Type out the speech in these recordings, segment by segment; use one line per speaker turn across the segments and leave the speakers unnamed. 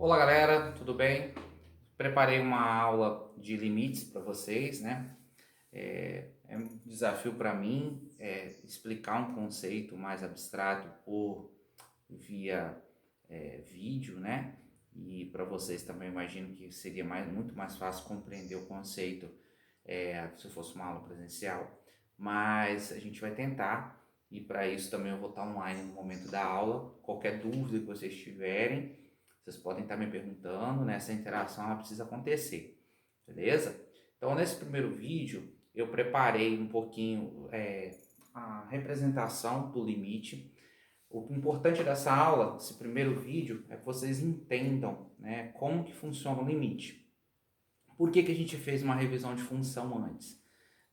Olá galera, tudo bem? Preparei uma aula de limites para vocês, né? É um desafio para mim explicar um conceito mais abstrato por via vídeo, né? E para vocês também imagino que seria muito mais fácil compreender o conceito se fosse uma aula presencial, mas a gente vai tentar e para isso também eu vou estar online no momento da aula. Qualquer dúvida que vocês tiverem, vocês podem estar me perguntando, né? Essa interação ela precisa acontecer, beleza? Então nesse primeiro vídeo eu preparei um pouquinho a representação do limite. O importante dessa aula, esse primeiro vídeo, é que vocês entendam, né, como que funciona o limite. Por que a gente fez uma revisão de função antes?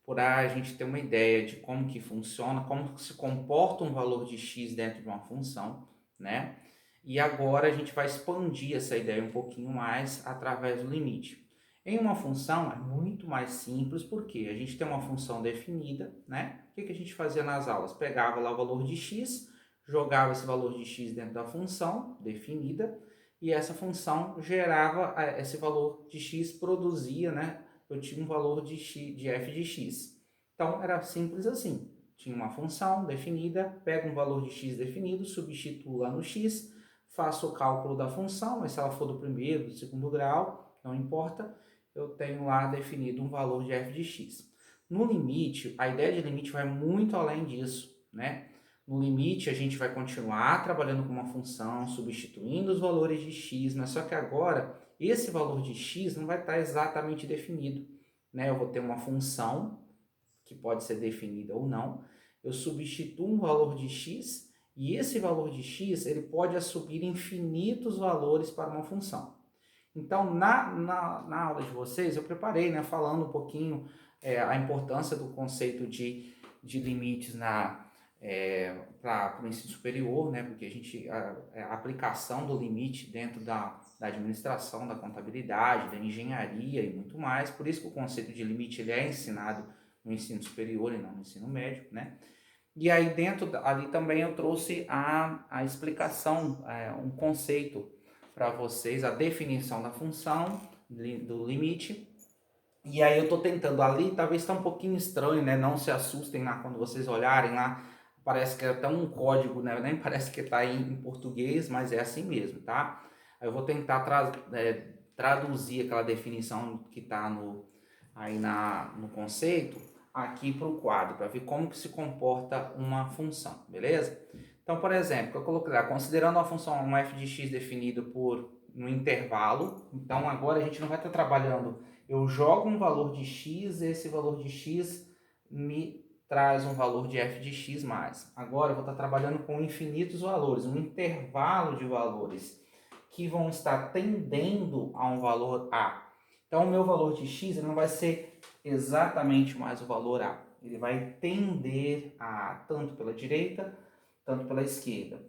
Para a gente ter uma ideia de como que funciona, como se comporta um valor de x dentro de uma função, né? E agora a gente vai expandir essa ideia um pouquinho mais através do limite. Em uma função é muito mais simples, porque a gente tem uma função definida, né? O que a gente fazia nas aulas? Pegava lá o valor de x, jogava esse valor de x dentro da função definida, e essa função gerava esse valor de x, produzia, né? Eu tinha um valor de, x, de f de x. Então era simples assim. Tinha uma função definida, pego um valor de x definido, substituo lá no x, faço o cálculo da função, mas se ela for do primeiro, do segundo grau, não importa, eu tenho lá definido um valor de f de x. No limite, a ideia de limite vai muito além disso, né? No limite, a gente vai continuar trabalhando com uma função, substituindo os valores de x, mas só que agora esse valor de x não vai estar exatamente definido, né? Eu vou ter uma função que pode ser definida ou não, eu substituo um valor de x e esse valor de x ele pode assumir infinitos valores para uma função. Então, na aula de vocês, eu preparei, né, falando um pouquinho a importância do conceito de limites para o ensino superior, né, porque a aplicação do limite dentro da administração, da contabilidade, da engenharia e muito mais, por isso que o conceito de limite ele é ensinado no ensino superior e não no ensino médio, né? E aí dentro ali também eu trouxe a explicação, um conceito para vocês, a definição da função, do limite. E aí eu estou tentando ali, talvez está um pouquinho estranho, né? Não se assustem lá quando vocês olharem lá, parece que é até um código, né? Nem parece que está em português, mas é assim mesmo, tá? Aí eu vou tentar traduzir aquela definição que está aí no conceito aqui para o quadro, para ver como que se comporta uma função, beleza? Então, por exemplo, eu coloquei lá, considerando a função um f de x definido por um intervalo, então agora a gente não vai estar trabalhando, eu jogo um valor de x, esse valor de x me traz um valor de f de x mais. Agora eu vou estar trabalhando com infinitos valores, um intervalo de valores que vão estar tendendo a um valor a. Então o meu valor de x ele não vai ser exatamente mais o valor a, ele vai tender a tanto pela direita, tanto pela esquerda.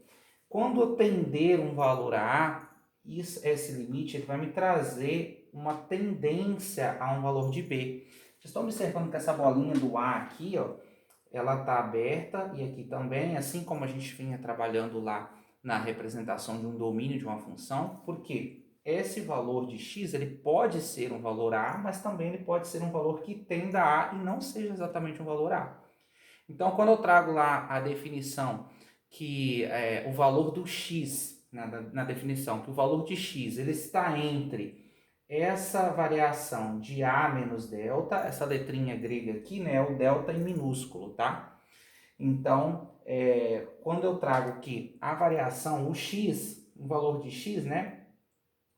Quando eu tender um valor a, esse limite ele vai me trazer uma tendência a um valor de b. Vocês estão observando que essa bolinha do a aqui, ó, ela está aberta e aqui também, assim como a gente vinha trabalhando lá na representação de um domínio de uma função, porque esse valor de x ele pode ser um valor a, mas também ele pode ser um valor que tenda a e não seja exatamente um valor a. Então, quando eu trago lá a definição que o valor do x, na definição, que o valor de x ele está entre essa variação de a menos delta, essa letrinha grega aqui, né, o delta em minúsculo, tá? Então, quando eu trago aqui a variação, o x, o valor de x, né,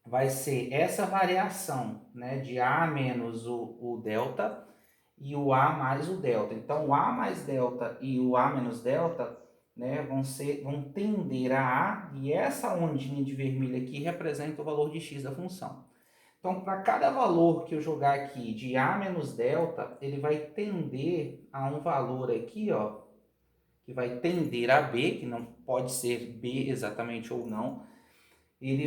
vai ser essa variação, né, de a menos o delta e o a mais o delta. Então, o a mais delta e o a menos delta, né, vão tender a e essa ondinha de vermelho aqui representa o valor de x da função. Então, para cada valor que eu jogar aqui de a menos delta, ele vai tender a um valor aqui, ó, que vai tender a b, que não pode ser b exatamente ou não.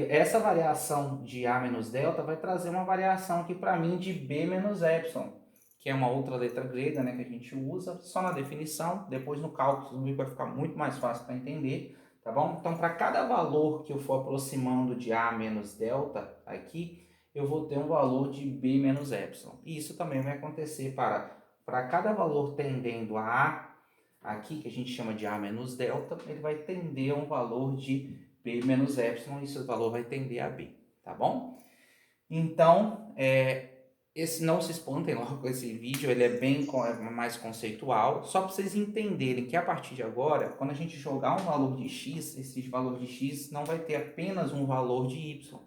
Essa variação de a menos delta vai trazer uma variação aqui para mim de b menos epsilon, que é uma outra letra grega, né, que a gente usa só na definição. Depois no cálculo vai ficar muito mais fácil para entender. tá bom? Então, para cada valor que eu for aproximando de A menos delta aqui, eu vou ter um valor de B menos epsilon. E isso também vai acontecer para cada valor tendendo a A aqui, que a gente chama de A menos delta, ele vai tender a um valor de B menos epsilon, e esse valor vai tender a B, tá bom? Então, não se espantem logo com esse vídeo, ele é bem mais conceitual, só para vocês entenderem que a partir de agora, quando a gente jogar um valor de x, esse valor de x não vai ter apenas um valor de y,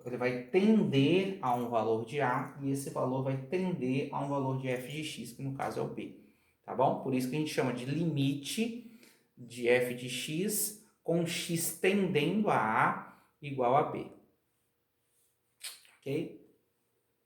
ele vai tender a um valor de A e esse valor vai tender a um valor de f de x, que no caso é o B, tá bom? Por isso que a gente chama de limite de f de x com x tendendo a A igual a B, ok?